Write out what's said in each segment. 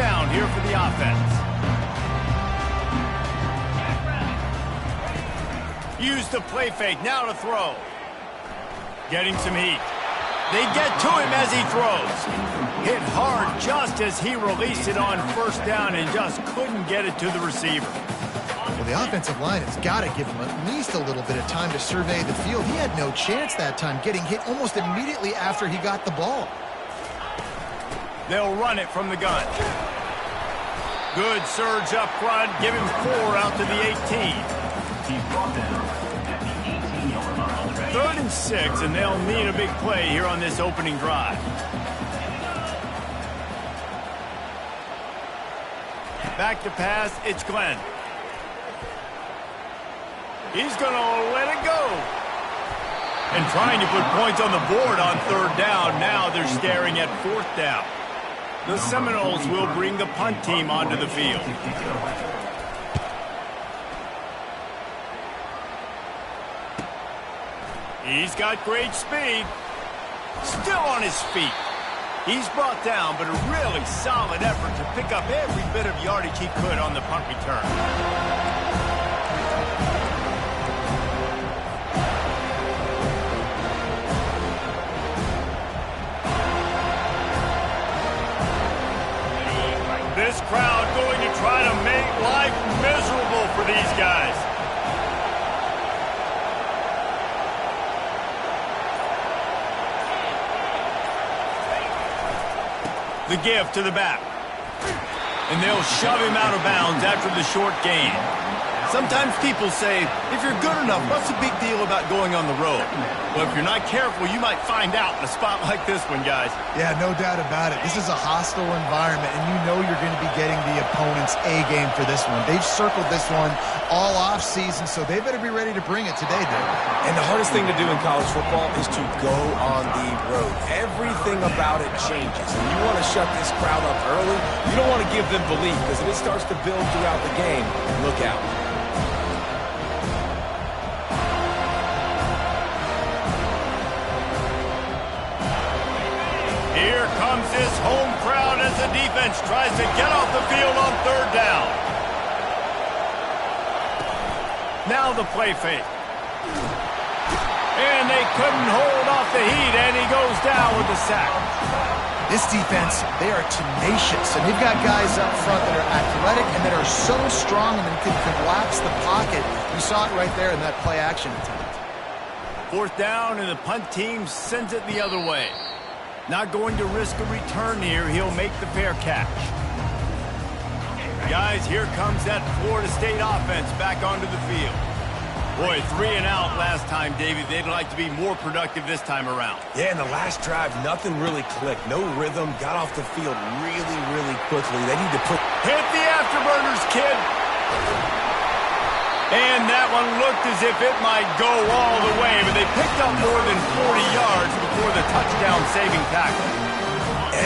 down here for the offense. Use the play fake, now to throw. Getting some heat. They get to him as he throws. Hit hard just as he released it on first down and just couldn't get it to the receiver. Well, the offensive line has got to give him at least a little bit of time to survey the field. He had no chance that time, getting hit almost immediately after he got the ball. They'll run it from the gun. Good surge up front. Give him 4 out to the 18. He's brought down at the 18-yard line. 3rd and 6, and they'll need a big play here on this opening drive. Back to pass, it's Glenn. He's going to let it go. And trying to put points on the board on 3rd down. Now they're staring at 4th down. The Seminoles will bring the punt team onto the field. He's got great speed. Still on his feet. He's brought down, but a really solid effort to pick up every bit of yardage he could on the punt return. This crowd going to try to make life miserable for these guys. The give to the back. And they'll shove him out of bounds after the short gain. Sometimes people say, if you're good enough, what's the big deal about going on the road? Well, if you're not careful, you might find out in a spot like this one, guys. Yeah, no doubt about it. This is a hostile environment, and you know you're going to be getting the opponent's A game for this one. They've circled this one all off season, so they better be ready to bring it today, David. And the hardest thing to do in college football is to go on the road. Everything about it changes, and you want to shut this crowd up early. You don't want to give them belief, because if it starts to build throughout the game, look out. Here comes this home crowd as the defense tries to get off the field on 3rd down. Now the play fake. And they couldn't hold off the heat, and he goes down with the sack. This defense, they are tenacious, and they've got guys up front that are athletic and that are so strong and can collapse the pocket. You saw it right there in that play action attempt. 4th down, and the punt team sends it the other way. Not going to risk a return here. He'll make the fair catch. Guys, here comes that Florida State offense back onto the field. Boy, 3 and out last time, David. They'd like to be more productive this time around. Yeah, in the last drive, nothing really clicked. No rhythm, got off the field really, really quickly. They need to put... Hit the afterburners, kid! And that one looked as if it might go all the way, but they picked up more than 40 yards before the touchdown-saving tackle.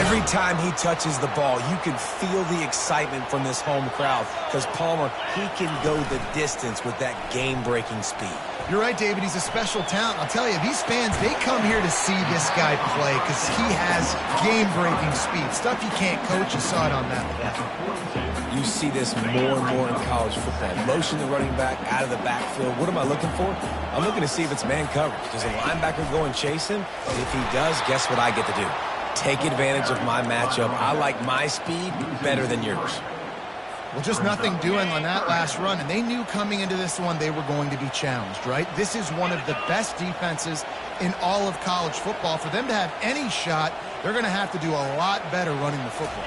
Every time he touches the ball, you can feel the excitement from this home crowd, because Palmer, he can go the distance with that game-breaking speed. You're right, David. He's a special talent. I'll tell you, these fans, they come here to see this guy play because he has game-breaking speed. Stuff you can't coach. You saw it on that play. You see this more and more in college football. Motion the running back out of the backfield. What am I looking for? I'm looking to see if it's man coverage. Does the linebacker go and chase him? If he does, guess what I get to do? Take advantage of my matchup. I like my speed better than yours. Well, just nothing doing on that last run, and they knew coming into this one they were going to be challenged, right? This is one of the best defenses in all of college football. For them to have any shot, they're going to have to do a lot better running the football.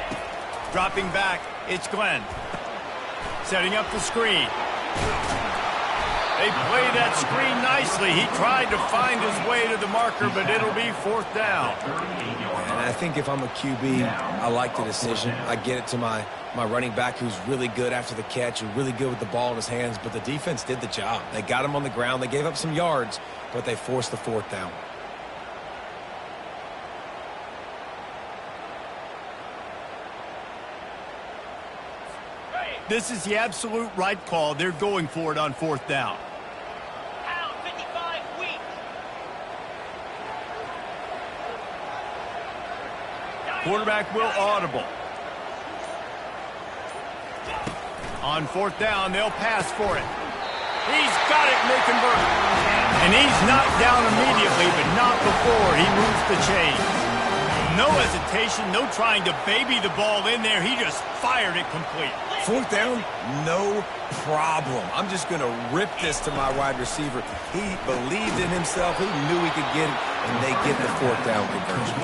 Dropping back, it's Glenn. Setting up the screen. They play that screen nicely. He tried to find his way to the marker, but it'll be 4th down. And I think if I'm a QB, I like the decision. I get it to my running back who's really good after the catch and really good with the ball in his hands, but the defense did the job. They got him on the ground. They gave up some yards, but they forced the 4th down. This is the absolute right call. They're going for it on 4th down. Quarterback will audible. On fourth down, they'll pass for it. He's got it, and they convert. And he's knocked down immediately, but not before he moves the chains. No hesitation, no trying to baby the ball in there. He just fired it complete. Fourth down, no problem. I'm just going to rip this to my wide receiver. He believed in himself. He knew he could get it, and they get the fourth down conversion.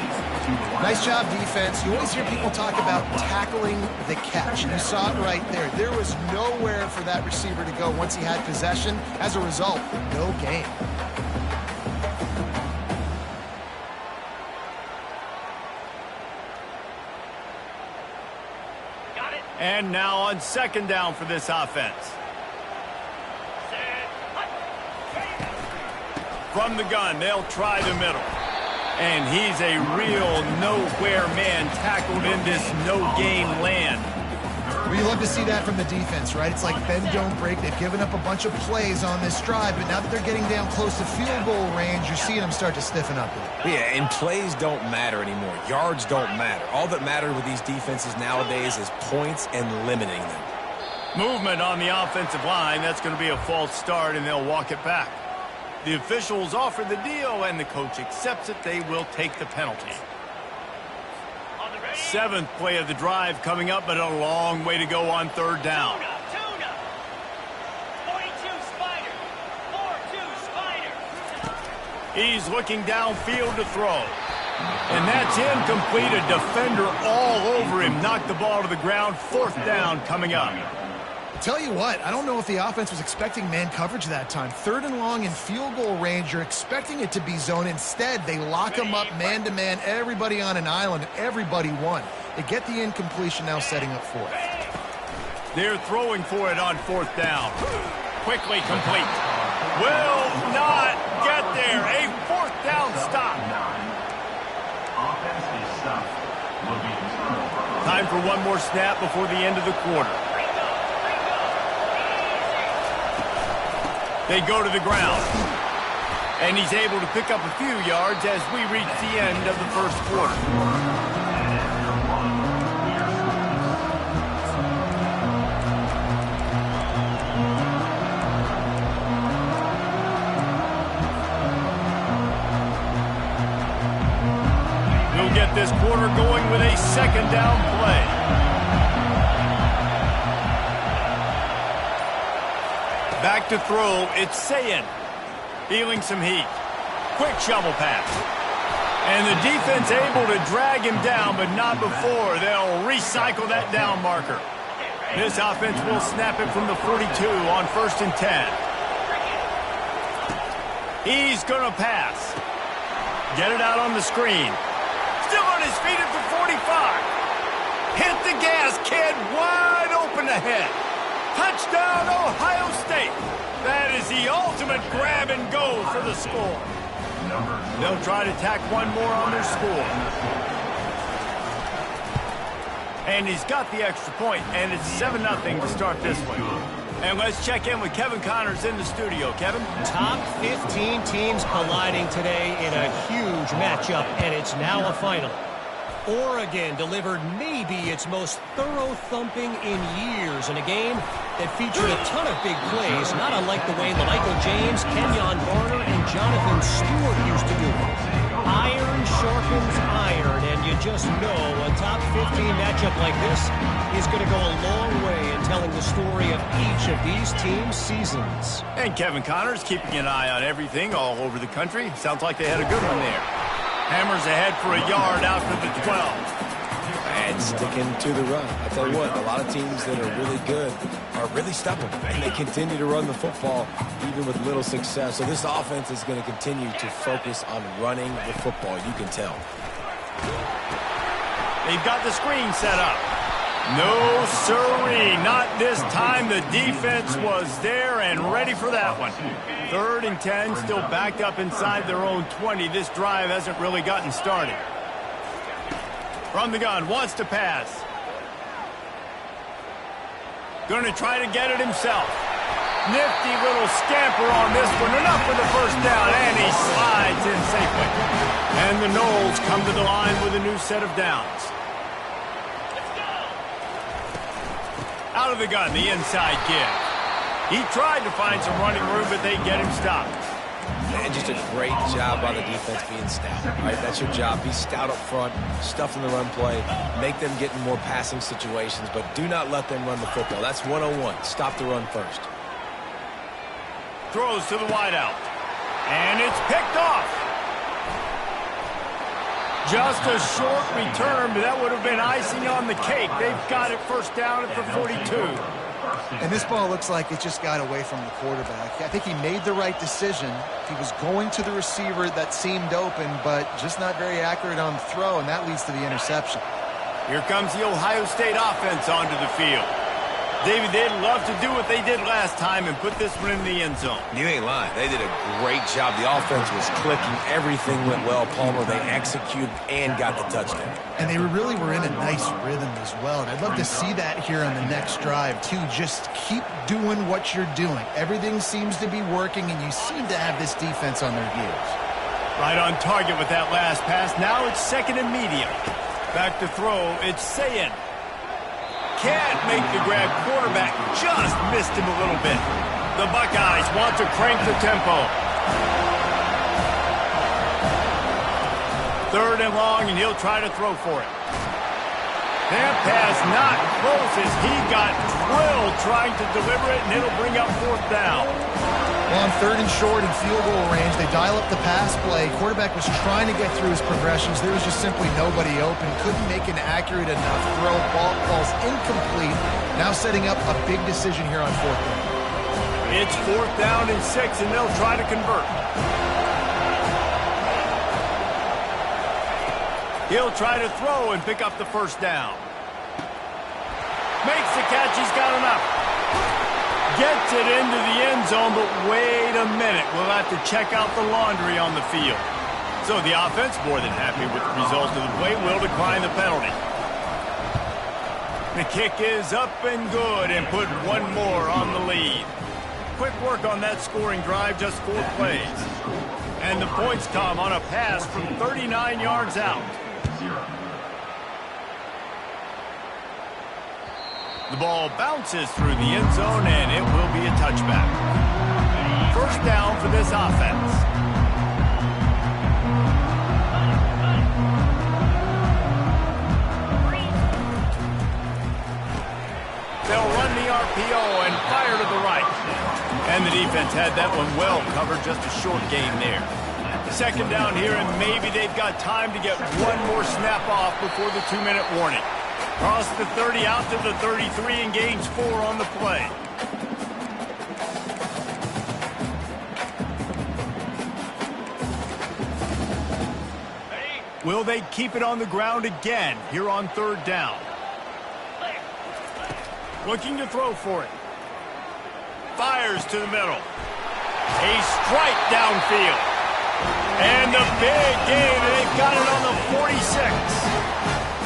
Nice job, defense. You always hear people talk about tackling the catch. You saw it right there. There was nowhere for that receiver to go once he had possession. As a result, no gain. And now on second down for this offense. From the gun, they'll try the middle. And he's a real nowhere man tackled in this no-game land. Well, you love to see that from the defense, right? It's like bend, don't break. They've given up a bunch of plays on this drive, but now that they're getting down close to field goal range, you're seeing them start to stiffen up. Yeah, and plays don't matter anymore. Yards don't matter. All that matters with these defenses nowadays is points and limiting them. Movement on the offensive line. That's going to be a false start, and they'll walk it back. The officials offer the deal, and the coach accepts it. They will take the penalty. Seventh play of the drive coming up, but a long way to go on third down. He's looking downfield to throw. And that's incomplete. A defender all over him. Knocked the ball to the ground. Fourth down coming up. Tell you what, I don't know if the offense was expecting man coverage that time. Third and long in field goal range, you're expecting it to be zone. Instead, they lock them up man-to-man, everybody on an island, and everybody won. They get the incompletion now setting up fourth. They're throwing for it on fourth down. Quickly complete. Will not get there. A fourth down stop. Time for one more snap before the end of the quarter. They go to the ground. And he's able to pick up a few yards as we reach the end of the first quarter. We'll get this quarter going with a second down play. Back to throw, it's Sayin. Feeling some heat. Quick shovel pass. And the defense able to drag him down, but not before. They'll recycle that down marker. This offense will snap it from the 42 on 1st and 10. He's going to pass. Get it out on the screen. Still on his feet at the 45. Hit the gas, kid. Wide open ahead. Touchdown, Ohio State. That is the ultimate grab and go for the score. They'll try to tack one more on their score. And he's got the extra point, and it's 7-0 to start this one. And let's check in with Kevin Connors in the studio. Kevin? Top 15 teams colliding today in a huge matchup, and it's now a final. Oregon delivered maybe its most thorough thumping in years in a game that featured a ton of big plays, not unlike the way Michael James, Kenyon Barner, and Jonathan Stewart used to do it. Iron sharpens iron, and you just know a top 15 matchup like this is going to go a long way in telling the story of each of these teams' seasons. And Kevin Connors keeping an eye on everything all over the country. Sounds like they had a good one there. Hammers ahead for a yard out to the 12. And sticking to the run. I tell you what, a lot of teams that are really good are really stubborn, and they continue to run the football even with little success. So this offense is going to continue to focus on running the football. You can tell. They've got the screen set up. No siree, not this time. The defense was there and ready for that one. 3rd and 10, still backed up inside their own 20. This drive hasn't really gotten started. From the gun, wants to pass. Going to try to get it himself. Nifty little scamper on this one. Enough for the first down, and he slides in safely. And the Noles come to the line with a new set of downs. Out of the gun, the inside give. He tried to find some running room, but they get him stopped. And just a great job by the defense being stout. Right, that's your job. Be stout up front, stuff in the run play, make them get in more passing situations, but do not let them run the football. That's 101. Stop the run first. Throws to the wideout. And it's picked off. Just a short return, but that would have been icing on the cake. They've got it first down at the 42. And this ball looks like it just got away from the quarterback. I think he made the right decision. He was going to the receiver that seemed open, but just not very accurate on the throw, and that leads to the interception. Here comes the Ohio State offense onto the field. David, they'd love to do what they did last time and put this one in the end zone. You ain't lying. They did a great job. The offense was clicking. Everything went well, Palmer. They executed and got the touchdown. And they really were in a nice rhythm as well. And I'd love to see that here on the next drive, too. Just keep doing what you're doing. Everything seems to be working, and you seem to have this defense on their heels. Right on target with that last pass. Now it's second and medium. Back to throw. It's Sayin. Can't make the grab. Quarterback just missed him a little bit. The Buckeyes want to crank the tempo. Third and long, and he'll try to throw for it. That pass not close as he got drilled trying to deliver it, and it'll bring up fourth down. Well, on third and short and field goal range, they dial up the pass play. Quarterback was trying to get through his progressions. There was just simply nobody open. Couldn't make an accurate enough throw. Ball's incomplete. Now setting up a big decision here on fourth down. It's fourth down and 6, and they'll try to convert. He'll try to throw and pick up the first down. Makes the catch. He's got enough. Gets it into the end zone, but wait a minute. We'll have to check out the laundry on the field. So the offense, more than happy with the result of the play, will decline the penalty. The kick is up and good and put one more on the lead. Quick work on that scoring drive, just 4 plays. And the points come on a pass from 39 yards out. The ball bounces through the end zone, and it will be a touchback. First down for this offense. They'll run the RPO and fire to the right. And the defense had that one well covered, just a short gain there. Second down here, and maybe they've got time to get one more snap off before the 2-minute warning. Cross the 30 out to the 33 and gains 4 on the play. Will they keep it on the ground again here on third down? Looking to throw for it. Fires to the middle. A strike downfield. And a big gain, and they've got it on the 46.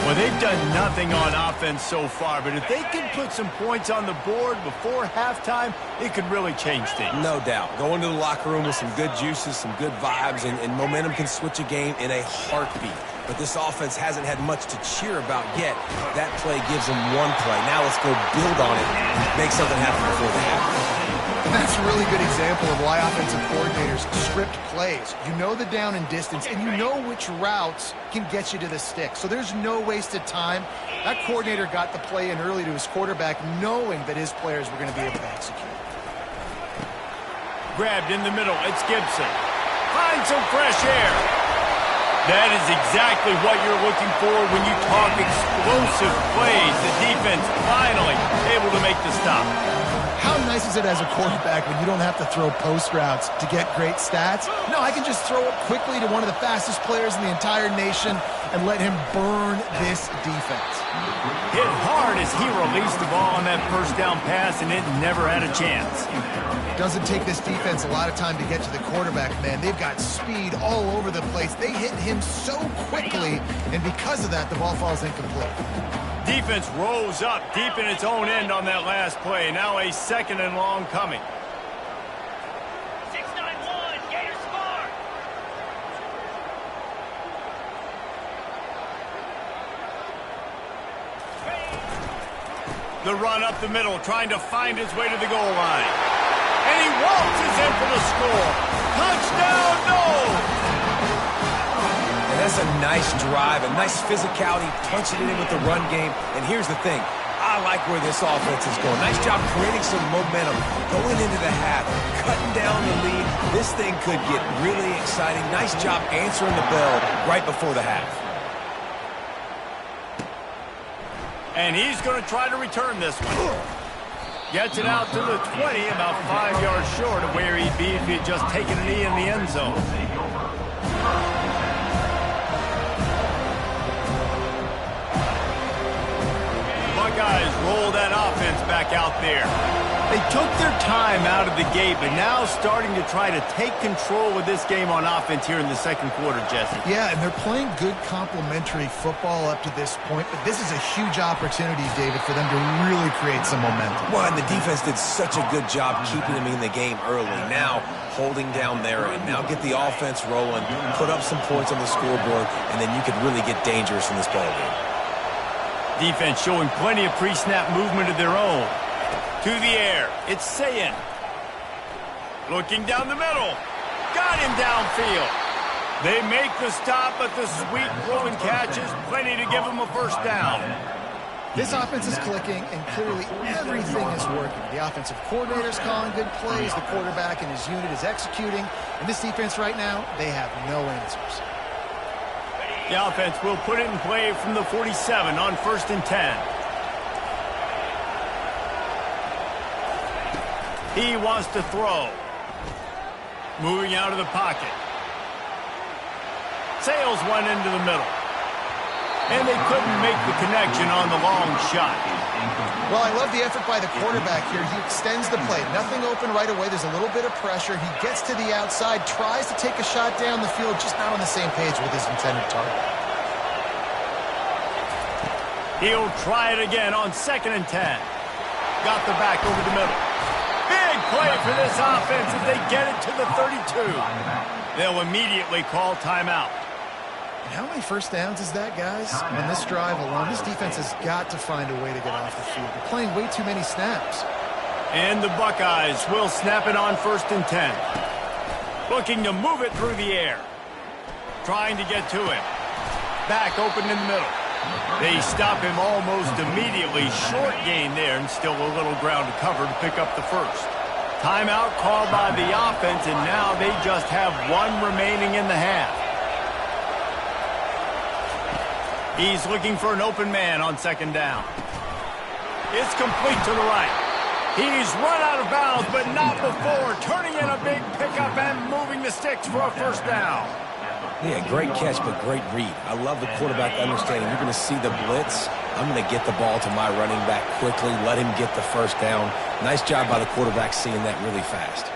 Well, they've done nothing on offense so far, but if they can put some points on the board before halftime, it could really change things. No doubt. Go into the locker room with some good juices, some good vibes, and momentum can switch a game in a heartbeat. But this offense hasn't had much to cheer about yet. That play gives them one play. Now let's go build on it, make something happen before the half. And that's a really good example of why offensive coordinators script plays. You know the down and distance, and you know which routes can get you to the stick. So there's no wasted time. That coordinator got the play in early to his quarterback, knowing that his players were going to be able to execute. Grabbed in the middle. It's Gibson. Find some fresh air. That is exactly what you're looking for when you talk explosive plays. The defense finally able to make the stop. How nice is it as a quarterback when you don't have to throw post routes to get great stats? No, I can just throw it quickly to one of the fastest players in the entire nation and let him burn this defense. Hit hard as he released the ball on that first down pass, and it never had a chance. Doesn't take this defense a lot of time to get to the quarterback, man. They've got speed all over the place. They hit him so quickly, and because of that, the ball falls incomplete. Defense rose up deep in its own end on that last play. Now a second and long coming. 6-9-1, Gators score! The run up the middle, trying to find his way to the goal line. And he waltzes in for the score. Touchdown, no! And that's a nice drive, a nice physicality, punching it in with the run game. And here's the thing. I like where this offense is going. Nice job creating some momentum, going into the half, cutting down the lead. This thing could get really exciting. Nice job answering the bell right before the half. And he's going to try to return this one. Gets it out to the 20, about 5 yards short of where he'd be if he had just taken a knee in the end zone. Buckeyes roll that offense back out there. They took their time out of the gate, but now starting to try to take control of this game on offense here in the second quarter, Jesse. Yeah, and they're playing good complementary football up to this point, but this is a huge opportunity, David, for them to really create some momentum. Well, and the defense did such a good job keeping them in the game early. Now, holding down their end. Now get the offense rolling, put up some points on the scoreboard, and then you could really get dangerous in this ballgame. Defense showing plenty of pre-snap movement of their own. To the air, it's Sayin. Looking down the middle. Got him downfield. They make the stop, but the sweet throwing catch is plenty to give them a first down. This offense is clicking, and clearly everything is working. The offensive coordinator's calling good plays. The quarterback and his unit is executing. And this defense right now, they have no answers. The offense will put it in play from the 47 on 1st and 10. He wants to throw. Moving out of the pocket. Sails one into the middle. And they couldn't make the connection on the long shot. Well, I love the effort by the quarterback here. He extends the play. Nothing open right away. There's a little bit of pressure. He gets to the outside, tries to take a shot down the field, just not on the same page with his intended target. He'll try it again on 2nd and 10. Got the back over the middle. Big play for this offense as they get it to the 32. They'll immediately call timeout. And how many first downs is that, guys? On this drive alone, this defense has got to find a way to get off the field. They're playing way too many snaps. And the Buckeyes will snap it on 1st and 10. Looking to move it through the air. Trying to get to him. Back open in the middle. They stop him almost immediately. Short gain there and still a little ground to cover to pick up the first. Timeout called by the offense, and now they just have one remaining in the half. He's looking for an open man on 2nd down. It's complete to the right. He's run out of bounds, but not before. Turning in a big pickup and moving the sticks for a first down. Yeah, great catch, but great read. I love the quarterback understanding. You're going to see the blitz. I'm going to get the ball to my running back quickly, let him get the first down. Nice job by the quarterback seeing that really fast.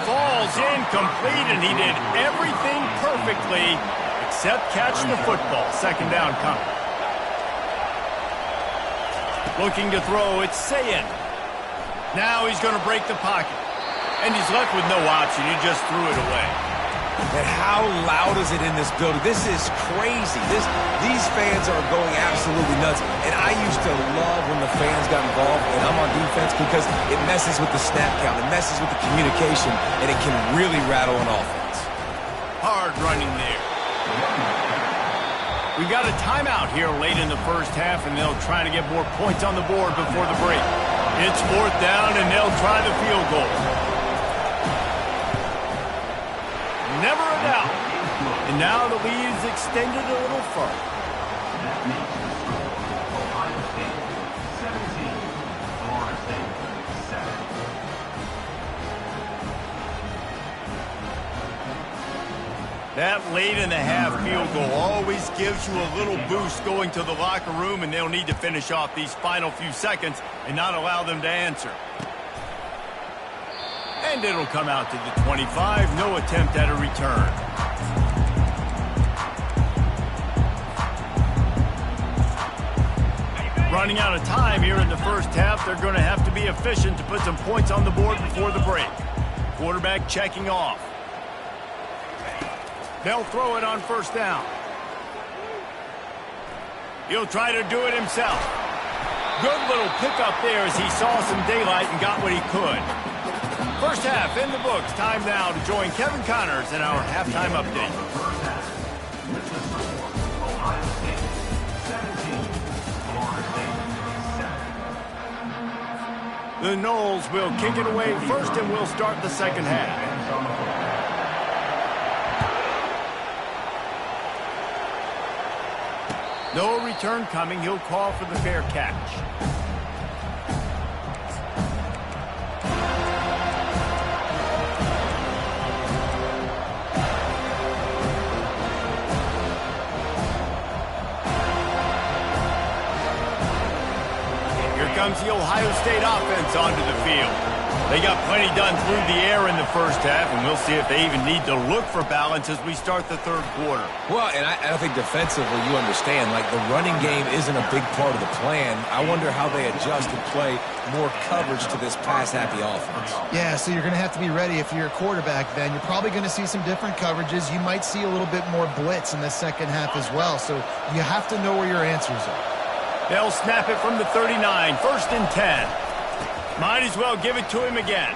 Falls incomplete, and he did everything perfectly except catch the football. 2nd down coming. Looking to throw, it's Sayin. Now he's going to break the pocket. And he's left with no option. He just threw it away. And how loud is it in this building? This is crazy. These fans are going absolutely nuts. And I used to love when the fans got involved and I'm on defense because it messes with the snap count. It messes with the communication, and it can really rattle an offense. Hard running there. We got a timeout here late in the first half, and they'll try to get more points on the board before the break. It's 4th down, and they'll try the field goal. Never a doubt. And now the lead is extended a little further. That makes it Ohio State 17, Florida State 7. That late in the half field goal always gives you a little boost going to the locker room, and they'll need to finish off these final few seconds and not allow them to answer. And it'll come out to the 25. No attempt at a return. Running out of time here in the first half. They're going to have to be efficient to put some points on the board before the break. Quarterback checking off. They'll throw it on 1st down. He'll try to do it himself. Good little pickup there as he saw some daylight and got what he could. First half in the books. Time now to join Kevin Connors in our halftime update. The Noles will kick it away first, and we'll start the second half. No return coming. He'll call for the fair catch. Here comes the Ohio State offense onto the field. They got plenty done through the air in the first half, and we'll see if they even need to look for balance as we start the third quarter. Well, and I think defensively, you understand, like the running game isn't a big part of the plan. I wonder how they adjust and play more coverage to this pass-happy offense. Yeah, so you're going to have to be ready if you're a quarterback then. You're probably going to see some different coverages. You might see a little bit more blitz in the second half as well, so you have to know where your answers are. They'll snap it from the 39, 1st and 10. Might as well give it to him again.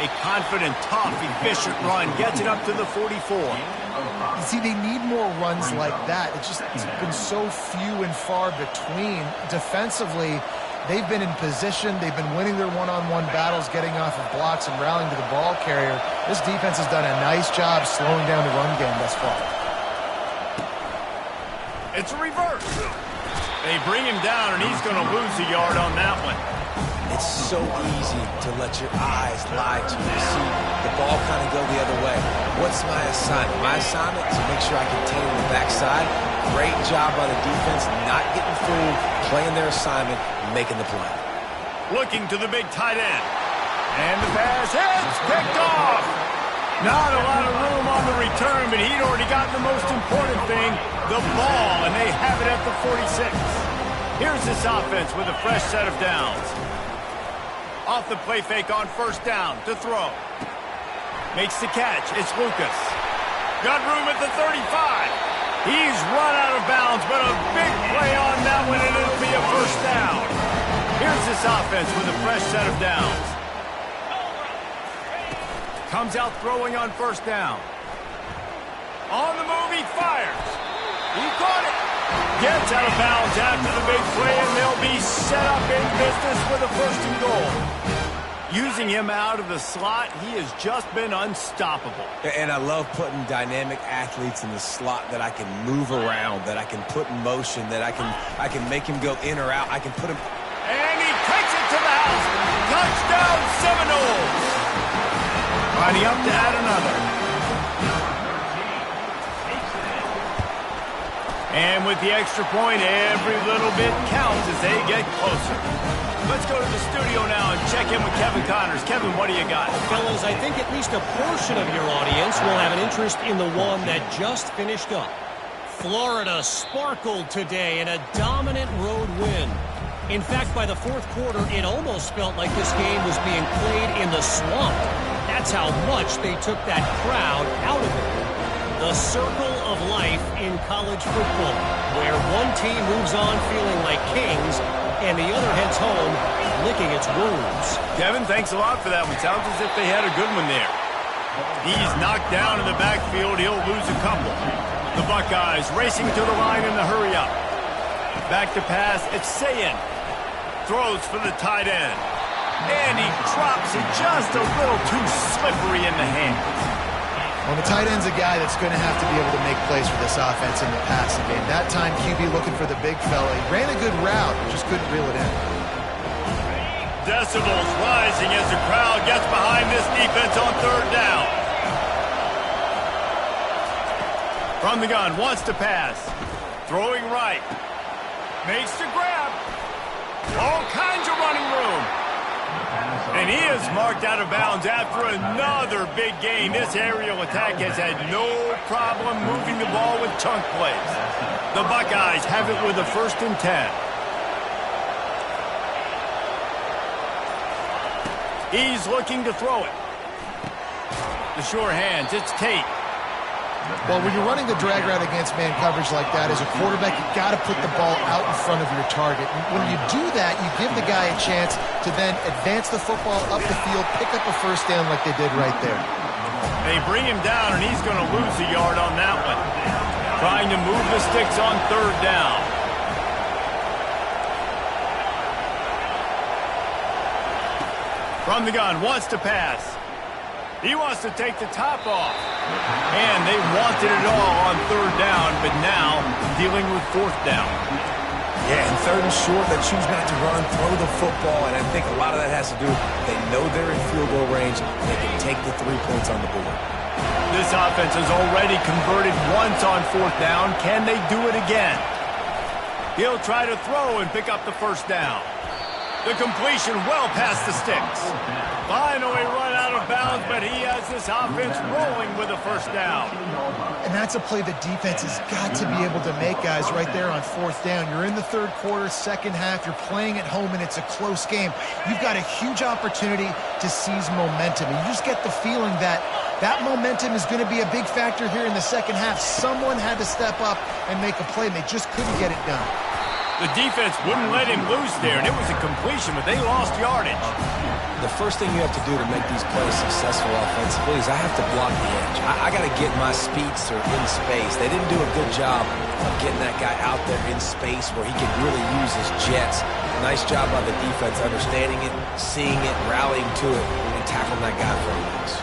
A confident, tough, efficient run gets it up to the 44. You see, they need more runs like that. It's been so few and far between. Defensively, they've been in position. They've been winning their one-on-one battles, getting off of blocks and rallying to the ball carrier. This defense has done a nice job slowing down the run game thus far. It's a reverse. They bring him down, and he's going to lose a yard on that one. It's so easy to let your eyes lie to you. See the ball kind of go the other way. What's my assignment? My assignment is to make sure I contain the backside. Great job by the defense, not getting fooled, playing their assignment, making the play. Looking to the big tight end. And the pass hits, picked off. Not a lot of room on the return, but he'd already gotten the most important thing, the ball, and they have it at the 46. Here's this offense with a fresh set of downs. Off the play fake on 1st down to throw. Makes the catch. It's Lucas. Got room at the 35. He's run out of bounds, but a big play on that one, and it'll be a 1st down. Here's this offense with a fresh set of downs. Comes out throwing on 1st down. On the move, he fires. He caught it. Gets out of bounds after the big play, and they'll be set up in business with a 1st and goal. Using him out of the slot, he has just been unstoppable. And I love putting dynamic athletes in the slot that I can move around, that I can put in motion, that I can make him go in or out. I can put him... And he takes it to the house. Touchdown, Seminoles. Lining up to add another. And with the extra point, every little bit counts as they get closer. Let's go to the studio now and check in with Kevin Connors. Kevin, what do you got? Fellas, I think at least a portion of your audience will have an interest in the one that just finished up. Florida sparkled today in a dominant road win. In fact, by the 4th quarter, it almost felt like this game was being played in the swamp. That's how much they took that crowd out of it. The circle of life in college football, where one team moves on feeling like kings and the other heads home licking its wounds. Kevin, thanks a lot for that one. Sounds as if they had a good one there. He's knocked down in the backfield. He'll lose a couple. The Buckeyes racing to the line in the hurry up. Back to pass. It's Sayin. Throws for the tight end. And he drops it just a little too slippery in the hands. Well, the tight end's a guy that's going to have to be able to make plays for this offense in the passing game. That time, QB looking for the big fella. He ran a good route, but just couldn't reel it in. Decibels rising as the crowd gets behind this defense on 3rd down. From the gun, wants to pass. Throwing right. Makes the grab. All kinds of running room. And he is marked out of bounds after another big gain. This aerial attack has had no problem moving the ball with chunk plays. The Buckeyes have it with a 1st and 10. He's looking to throw it. The sure hands, it's Tate. Well, when you're running the drag route against man coverage like that, as a quarterback, you got to put the ball out in front of your target. And when you do that, you give the guy a chance to then advance the football up the field, pick up a first down like they did right there. They bring him down, and he's going to lose a yard on that one. Trying to move the sticks on third down. From the gun, wants to pass. He wants to take the top off. And they wanted it all on third down, but now dealing with fourth down. Yeah, and third and short, they choose not to run, throw the football, and I think a lot of that has to do with they know they're in field goal range. They can take the 3 points on the board. This offense has already converted once on fourth down. Can they do it again? He'll try to throw and pick up the first down. The completion well past the sticks. Finally run out of bounds, but he has this offense rolling with a first down. And that's a play the defense has got to be able to make, guys, right there on fourth down. You're in the third quarter, second half. You're playing at home, and it's a close game. You've got a huge opportunity to seize momentum. And you just get the feeling that that momentum is going to be a big factor here in the second half. Someone had to step up and make a play, and they just couldn't get it done. The defense wouldn't let him loose there, and it was a completion, but they lost yardage. The first thing you have to do to make these plays successful offensively is I have to block the edge. I got to get my speedster in space. They didn't do a good job of getting that guy out there in space where he could really use his jets. Nice job by the defense understanding it, seeing it, rallying to it, and tackling that guy in front of us.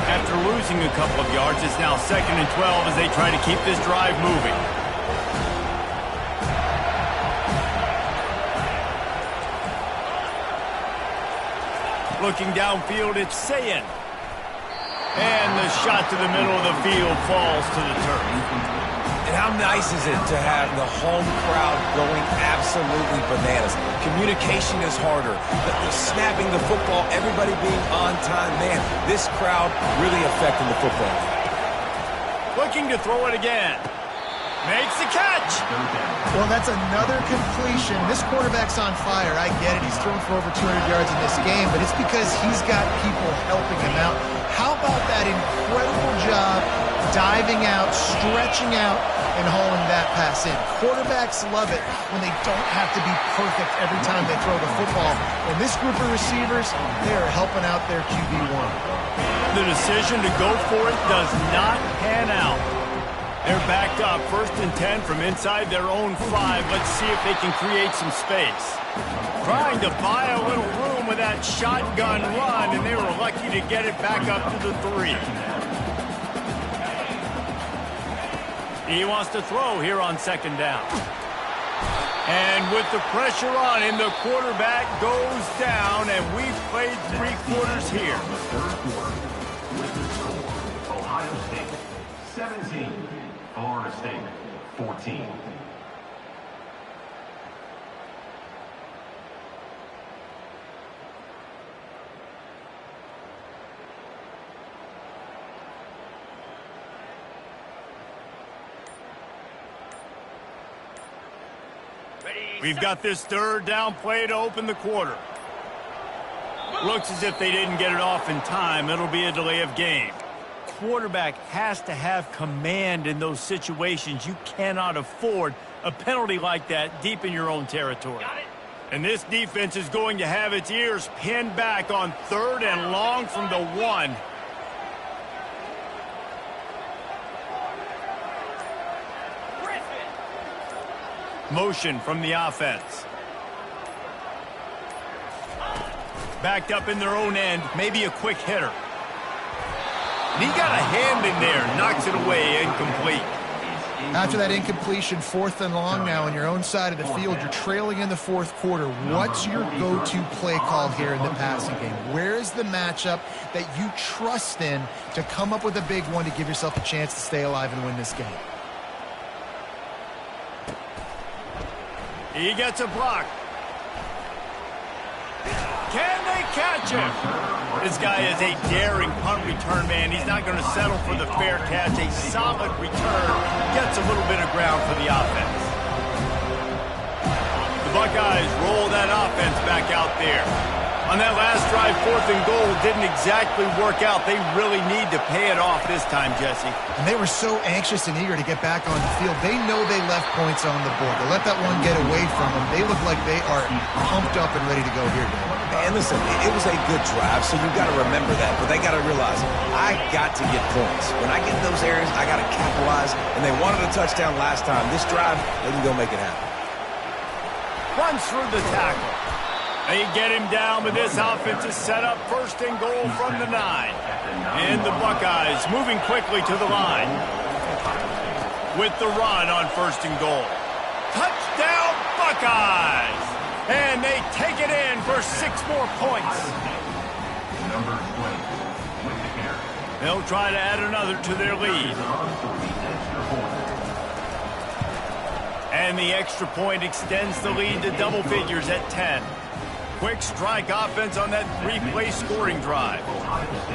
After losing a couple of yards, it's now 2nd and 12 as they try to keep this drive moving. Looking downfield, it's Sayin. And the shot to the middle of the field falls to the turf. And how nice is it to have the home crowd going absolutely bananas? Communication is harder. The snapping the football, everybody being on time. Man, this crowd really affecting the football. Looking to throw it again. Makes the catch. Well, that's another completion. This quarterback's on fire. I get it. He's thrown for over 200 yards in this game, but it's because he's got people helping him out. How about that incredible job diving out, stretching out, and hauling that pass in? Quarterbacks love it when they don't have to be perfect every time they throw the football. And this group of receivers, they are helping out their QB1. The decision to go for it does not pan out. They're backed up 1st and 10 from inside their own 5. Let's see if they can create some space. Trying to buy a little room with that shotgun run, and they were lucky to get it back up to the 3. He wants to throw here on 2nd down. And with the pressure on him, the quarterback goes down, and we've played 3 quarters here. Ohio State 17, Florida State 14. We've got this 3rd down play to open the quarter. Looks as if they didn't get it off in time. It'll be a delay of game. Quarterback has to have command in those situations. You cannot afford a penalty like that deep in your own territory. And this defense is going to have its ears pinned back on 3rd and long from the 1. Motion from the offense. Backed up in their own end, maybe a quick hitter. And he got a hand in there, knocks it away, incomplete. After that incompletion, 4th and long now on your own side of the field, you're trailing in the 4th quarter. What's your go-to play call here in the passing game? Where is the matchup that you trust in to come up with a big one to give yourself a chance to stay alive and win this game? He gets a block. Can they catch him? This guy is a daring punt return man. He's not going to settle for the fair catch. A solid return. Gets a little bit of ground for the offense. The Buckeyes roll that offense back out there. On that last drive, 4th and goal didn't exactly work out. They really need to pay it off this time, Jesse. And they were so anxious and eager to get back on the field. They know they left points on the board. They let that one get away from them. They look like they are pumped up and ready to go here, Dave. And listen, it was a good drive, so you've got to remember that. But they got to realize, I got to get points. When I get in those areas, I got to capitalize. And they wanted a touchdown last time. This drive, they can go make it happen. Runs through the tackle. They get him down, but this offense is set up 1st and goal from the 9. And the Buckeyes moving quickly to the line. With the run on 1st and goal. Touchdown, Buckeyes! And they take it in for 6 more points. They'll try to add another to their lead. And the extra point extends the lead to double figures at 10. Quick strike offense on that 3-play scoring drive.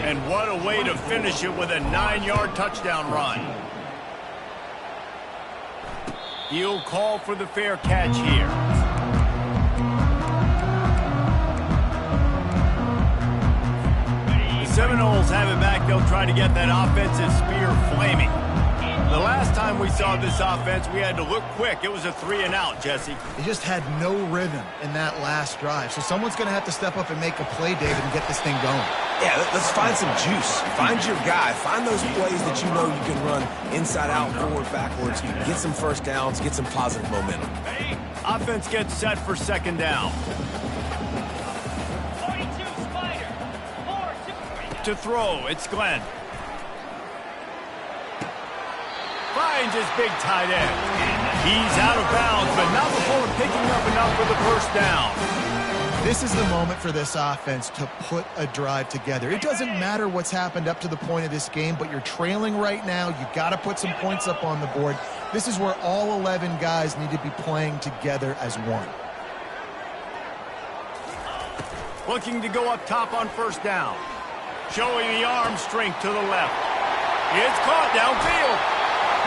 And what a way to finish it with a 9-yard touchdown run. He'll call for the fair catch here. The Seminoles have it back. They'll try to get that offensive spear flaming. The last time we saw this offense, we had to look quick. It was a 3-and-out, Jesse. They just had no rhythm in that last drive. So someone's going to have to step up and make a play, David, and get this thing going. Yeah, let's find some juice. Find your guy. Find those plays that you know you can run inside out, forward, backwards. Get some first downs. Get some positive momentum. Offense gets set for 2nd down. 42 Spider. 4-2. To throw, it's Glenn. Finds his big tight end. He's out of bounds, but not before picking up enough for the 1st down. This is the moment for this offense to put a drive together. It doesn't matter what's happened up to the point of this game, but you're trailing right now. You've got to put some points up on the board. This is where all 11 guys need to be playing together as one. Looking to go up top on 1st down. Showing the arm strength to the left. It's caught downfield.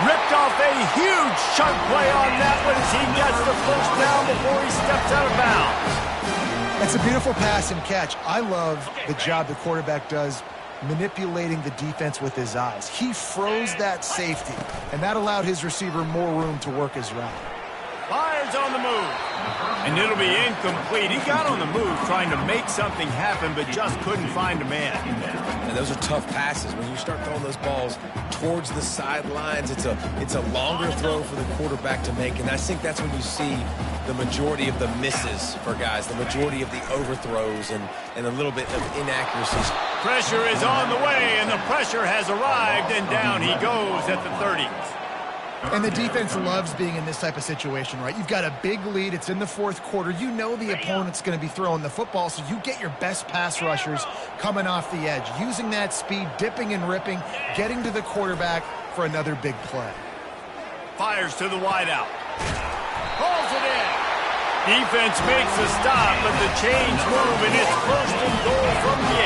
Ripped off a huge chunk play on that one as he gets the 1st down before he steps out of bounds. It's a beautiful pass and catch. I love the job the quarterback does manipulating the defense with his eyes. He froze that safety, and that allowed his receiver more room to work his route. Fires on the move. And it'll be incomplete. He got on the move trying to make something happen, but just couldn't find a man. And those are tough passes. When you start throwing those balls towards the sidelines, it's a longer throw for the quarterback to make. And I think that's when you see the majority of the misses for guys, the majority of the overthrows and a little bit of inaccuracies. Pressure is on the way, and the pressure has arrived, and down he goes at the 30. And the defense loves being in this type of situation, right? You've got a big lead. It's in the 4th quarter. You know the opponent's going to be throwing the football, so you get your best pass rushers coming off the edge, using that speed, dipping and ripping, getting to the quarterback for another big play. Fires to the wideout. Calls it in. Defense makes the stop, but the chains move, and it's 1st and goal from the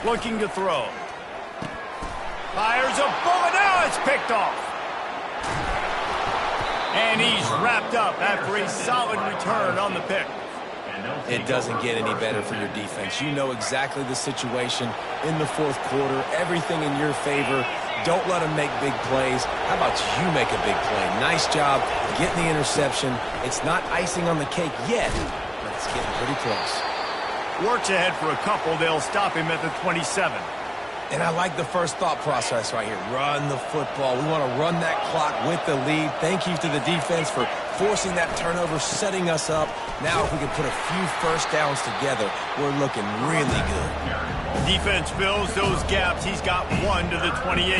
8. Looking to throw. Fires a bullet. Now it's picked off. And he's wrapped up after a solid return on the pick. It doesn't get any better for your defense. You know exactly the situation in the 4th quarter. Everything in your favor. Don't let them make big plays. How about you make a big play? Nice job getting the interception. It's not icing on the cake yet, but it's getting pretty close. Works ahead for a couple. They'll stop him at the 27. And I like the first thought process right here. Run the football. We want to run that clock with the lead. Thank you to the defense for forcing that turnover, setting us up. Now if we can put a few 1st downs together, we're looking really good. Defense fills those gaps. He's got 1 to the 28.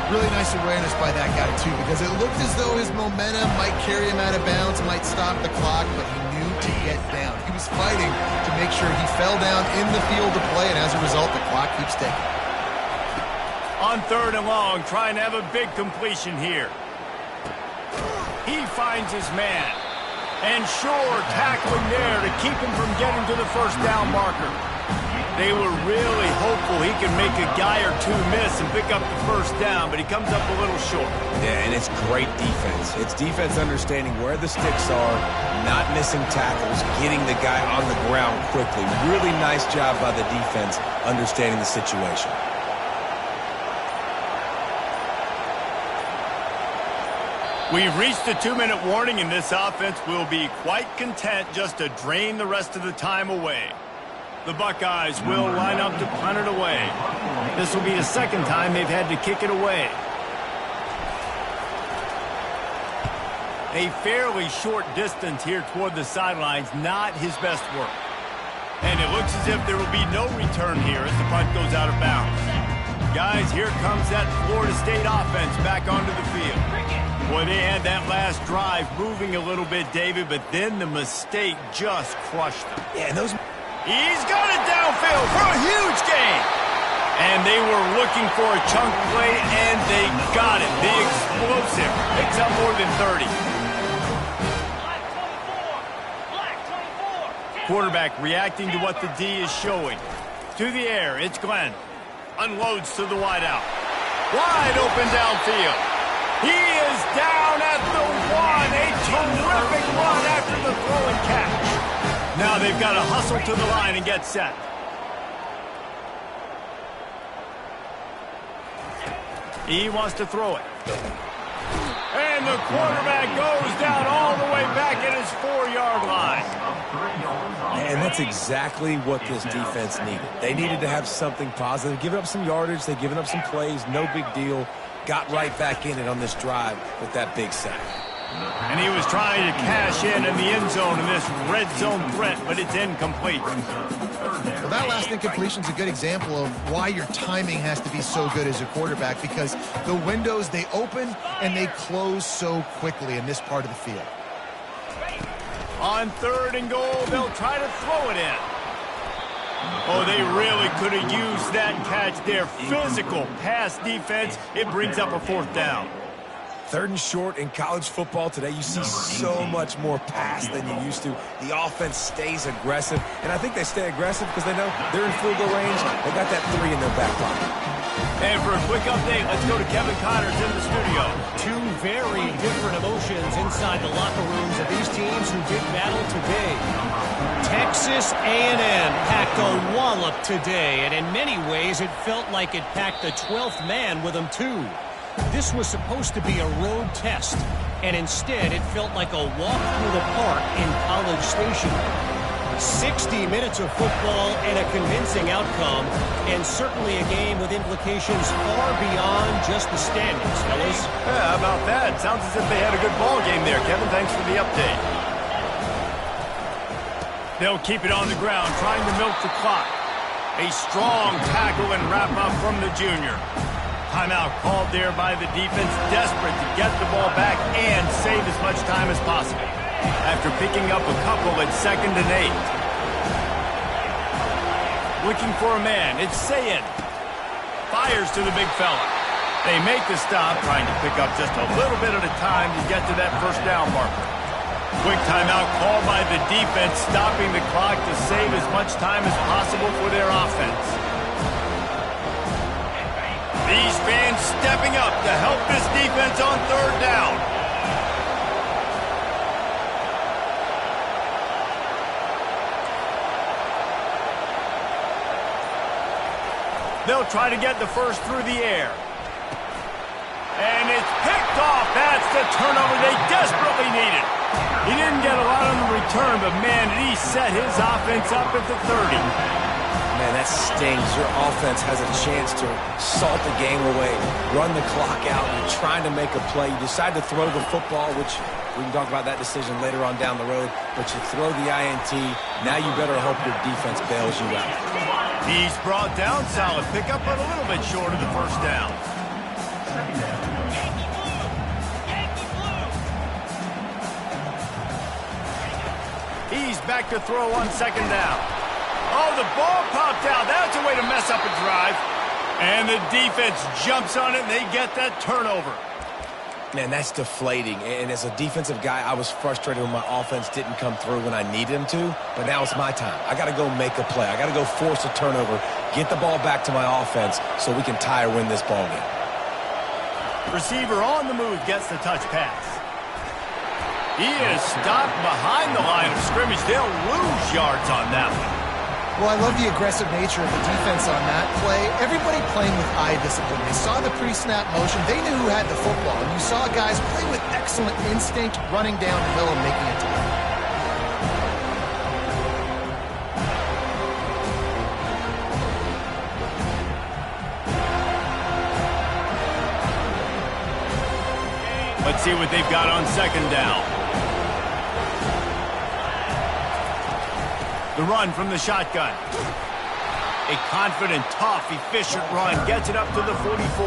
Really nice awareness by that guy, too, because it looked as though his momentum might carry him out of bounds, might stop the clock, but he knew to get down. He was fighting to make sure he fell down in the field to play, and as a result, the clock keeps ticking. On 3rd and long, trying to have a big completion here. He finds his man. And sure, tackling there to keep him from getting to the 1st down marker. They were really hopeful he could make a guy or two miss and pick up the first down, but he comes up a little short. Yeah, and it's great defense. It's defense understanding where the sticks are, not missing tackles, getting the guy on the ground quickly. Really nice job by the defense understanding the situation. We've reached the 2-minute warning, and this offense will be quite content just to drain the rest of the time away. The Buckeyes will line up to punt it away. This will be the second time they've had to kick it away. A fairly short distance here toward the sidelines, not his best work. And it looks as if there will be no return here as the punt goes out of bounds. Guys, here comes that Florida State offense back onto the field. Boy, they had that last drive moving a little bit, David, but then the mistake just crushed them. Yeah, and those... He's got it downfield for a huge gain. And they were looking for a chunk play, and they got it. The explosive picks up more than 30. Quarterback reacting to what the D is showing. To the air, it's Glenn. Unloads to the wideout. Wide open downfield. He is down at the 1. A terrific run after the throw and catch. Now they've got to hustle to the line and get set. He wants to throw it. And the quarterback goes down all the way back at his 4-yard line. And that's exactly what this defense needed. They needed to have something positive. Giving up some yardage, they've given up some plays, no big deal. Got right back in it on this drive with that big sack. And he was trying to cash in the end zone in this red zone threat, but it's incomplete. Well, that last incompletion is a good example of why your timing has to be so good as a quarterback, because the windows, they open and they close so quickly in this part of the field. On 3rd and goal, they'll try to throw it in. Oh, they really could have used that catch there. Physical pass defense. It brings up a 4th down. 3rd and short in college football today. You see so much more pass than you used to. The offense stays aggressive, and I think they stay aggressive because they know they're in field goal range. They got that 3 in their back pocket. And for a quick update, let's go to Kevin Connors in the studio. Two very different emotions inside the locker rooms of these teams who did battle today. Texas A&M packed a wallop today, and in many ways it felt like it packed the 12th man with them too. This was supposed to be a road test, and instead it felt like a walk through the park in College Station. 60 minutes of football and a convincing outcome, and certainly a game with implications far beyond just the standings, fellas. Yeah, how about that? Sounds as if they had a good ball game there, Kevin. Thanks for the update. They'll keep it on the ground, trying to milk the clock. A strong tackle and wrap-up from the junior. Timeout called there by the defense, desperate to get the ball back and save as much time as possible. After picking up a couple at 2nd and 8. Looking for a man, it's Sayin. Fires to the big fella. They make the stop, trying to pick up just a little bit at a time to get to that 1st down marker. Quick timeout called by the defense, stopping the clock to save as much time as possible for their offense. These fans stepping up to help this defense on 3rd down. They'll try to get the first through the air. And it's picked off. That's the turnover they desperately needed. He didn't get a lot on the return, but man, did he set his offense up at the 30. Man, that stings. Your offense has a chance to salt the game away, run the clock out. You're trying to make a play. You decide to throw the football, which we can talk about that decision later on down the road, but you throw the INT. Now you better hope your defense bails you out. He's brought down, solid pickup, but a little bit short of the 1st down. He's back to throw on 2nd down. Oh, the ball popped out. That's a way to mess up a drive. And the defense jumps on it, and they get that turnover. Man, that's deflating. And as a defensive guy, I was frustrated when my offense didn't come through when I needed him to. But now it's my time. I got to go make a play. I got to go force a turnover, get the ball back to my offense so we can tie or win this ball game. Receiver on the move gets the touch pass. He is stopped behind the line of scrimmage. They'll lose yards on that one. Well, I love the aggressive nature of the defense on that play. Everybody playing with eye discipline. They saw the pre-snap motion. They knew who had the football. And you saw guys play with excellent instinct, running down the hill and making a tackle. Let's see what they've got on second down. The run from the shotgun. A confident, tough, efficient run. Gets it up to the 44.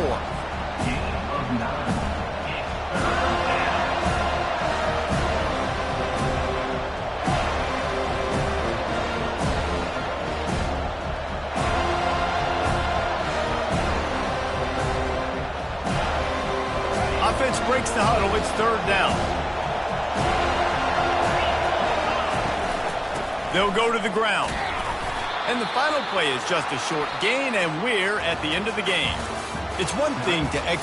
Offense breaks the huddle. It's third down. They'll go to the ground. And the final play is just a short gain, and we're at the end of the game. It's one thing to execute.